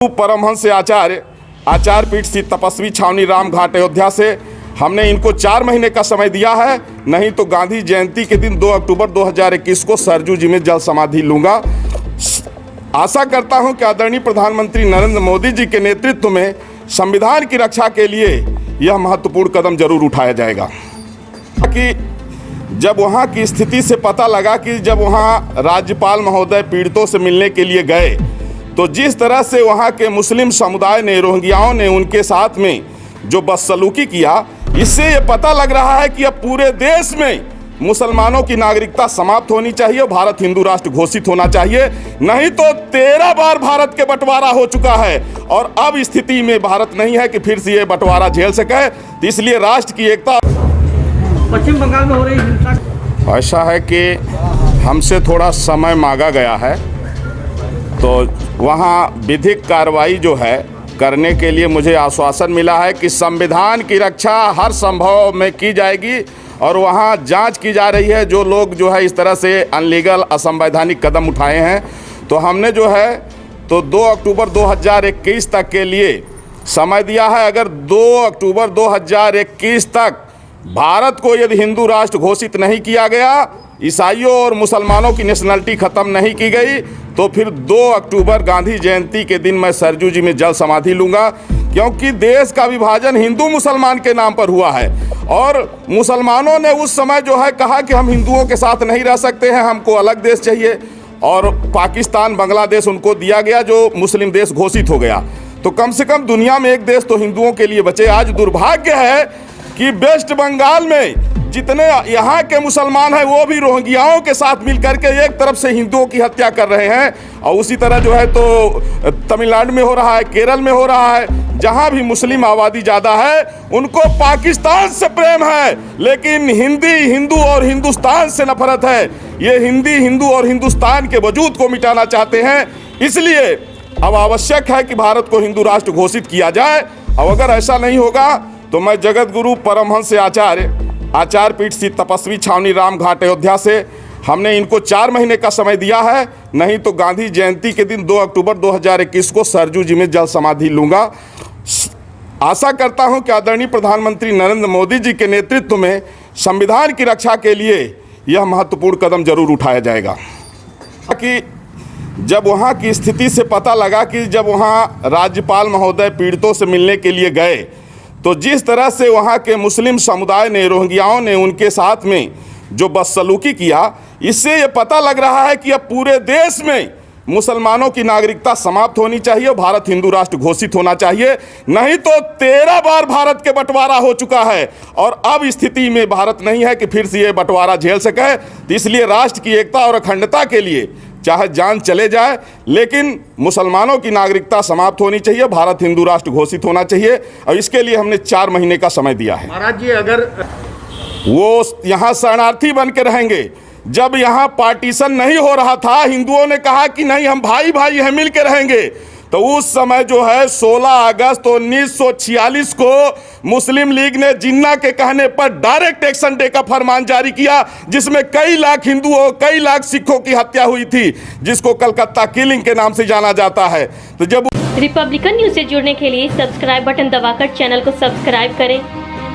परमहंस आचार्य पीठ स्थित तपस्वी छावनी राम घाट अयोध्या से हमने इनको 4 महीने का समय दिया है, नहीं तो गांधी जयंती के दिन 2 अक्टूबर 2021 को सरजू जी में जल समाधि लूंगा। आशा करता हूं कि आदरणीय प्रधानमंत्री नरेंद्र मोदी जी के नेतृत्व में संविधान की रक्षा के लिए यह महत्वपूर्ण कदम जरूर उठाया जाएगा। कि जब वहां की स्थिति से पता लगा कि जब वहां राज्यपाल महोदय पीड़ितों से मिलने के लिए गए तो जिस तरह से वहाँ के मुस्लिम समुदाय ने, रोहिंग्याओं ने उनके साथ में जो बदसलूकी किया, इससे ये पता लग रहा है कि अब पूरे देश में मुसलमानों की नागरिकता समाप्त होनी चाहिए, भारत हिंदू राष्ट्र घोषित होना चाहिए। नहीं तो 13 बार भारत के बंटवारा हो चुका है और अब स्थिति में भारत नहीं है कि फिर से ये बंटवारा झेल सके। इसलिए राष्ट्र की एकता। पश्चिम बंगाल में हो रही हिंसा, ऐसा है कि हमसे थोड़ा समय मांगा गया है, तो वहाँ विधिक कार्रवाई जो है करने के लिए मुझे आश्वासन मिला है कि संविधान की रक्षा हर संभव में की जाएगी और वहाँ जांच की जा रही है। जो लोग जो है इस तरह से अनलीगल असंवैधानिक कदम उठाए हैं, तो हमने जो है तो 2 अक्टूबर 2021 तक के लिए समय दिया है। अगर 2 अक्टूबर 2021 तक भारत को यदि हिंदू राष्ट्र घोषित नहीं किया गया, ईसाइयों और मुसलमानों की नेशनलिटी ख़त्म नहीं की गई, तो फिर 2 अक्टूबर गांधी जयंती के दिन मैं सरजू जी में जल समाधि लूँगा। क्योंकि देश का विभाजन हिंदू मुसलमान के नाम पर हुआ है और मुसलमानों ने उस समय जो है कहा कि हम हिंदुओं के साथ नहीं रह सकते हैं, हमको अलग देश चाहिए, और पाकिस्तान, बांग्लादेश उनको दिया गया जो मुस्लिम देश घोषित हो गया। तो कम से कम दुनिया में एक देश तो हिंदुओं के लिए बचे। आज दुर्भाग्य है कि वेस्ट बंगाल में जितने यहाँ के मुसलमान हैं वो भी रोहिंग्याओं के साथ मिलकर के एक तरफ से हिंदुओं की हत्या कर रहे हैं, और उसी तरह जो है तो तमिलनाडु में हो रहा है, केरल में हो रहा है। जहाँ भी मुस्लिम आबादी ज़्यादा है उनको पाकिस्तान से प्रेम है, लेकिन हिंदू और हिंदुस्तान से नफरत है। ये हिंदी, हिंदू और हिंदुस्तान के वजूद को मिटाना चाहते हैं। इसलिए अब आवश्यक है कि भारत को हिंदू राष्ट्र घोषित किया जाए, और अगर ऐसा नहीं होगा तो मैं जगत गुरु परमहंस आचार्य पीठ स्थित तपस्वी छावनी राम घाट अयोध्या से हमने इनको 4 महीने का समय दिया है, नहीं तो गांधी जयंती के दिन 2 अक्टूबर 2021 को सरजू जी में जल समाधि लूँगा। आशा करता हूं कि आदरणीय प्रधानमंत्री नरेंद्र मोदी जी के नेतृत्व में संविधान की रक्षा के लिए यह महत्वपूर्ण कदम जरूर उठाया जाएगा। कि जब वहाँ की स्थिति से पता लगा कि जब वहाँ राज्यपाल महोदय पीड़ितों से मिलने के लिए गए तो जिस तरह से वहाँ के मुस्लिम समुदाय ने, रोहिंग्याओं ने उनके साथ में जो बदसलूकी किया, इससे ये पता लग रहा है कि अब पूरे देश में मुसलमानों की नागरिकता समाप्त होनी चाहिए, भारत हिंदू राष्ट्र घोषित होना चाहिए। नहीं तो 13 बार भारत के बंटवारा हो चुका है और अब स्थिति में भारत नहीं है कि फिर से ये बंटवारा झेल सके। तो इसलिए राष्ट्र की एकता और अखंडता के लिए चाहे जान चले जाए, लेकिन मुसलमानों की नागरिकता समाप्त होनी चाहिए, भारत हिंदू राष्ट्र घोषित होना चाहिए, और इसके लिए हमने 4 महीने का समय दिया है। महाराज जी, अगर वो यहाँ शरणार्थी बन के रहेंगे, जब यहाँ पार्टीशन नहीं हो रहा था, हिंदुओं ने कहा कि नहीं हम भाई भाई हैं, मिल के रहेंगे, तो उस समय जो है 16 अगस्त 1946 को मुस्लिम लीग ने जिन्ना के कहने पर डायरेक्ट एक्शन डे का फरमान जारी किया, जिसमें कई लाख हिंदुओं, कई लाख सिखों की हत्या हुई थी, जिसको कलकत्ता किलिंग के नाम से जाना जाता है। तो जब रिपब्लिकन न्यूज से जुड़ने के लिए सब्सक्राइब बटन दबाकर चैनल को सब्सक्राइब करें।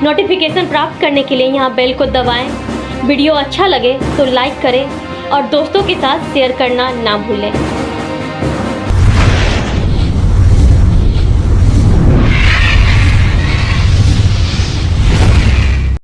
नोटिफिकेशन प्राप्त करने के लिए यहाँ बेल को दबाएं। वीडियो अच्छा लगे तो लाइक करें और दोस्तों के साथ शेयर करना ना भूलें।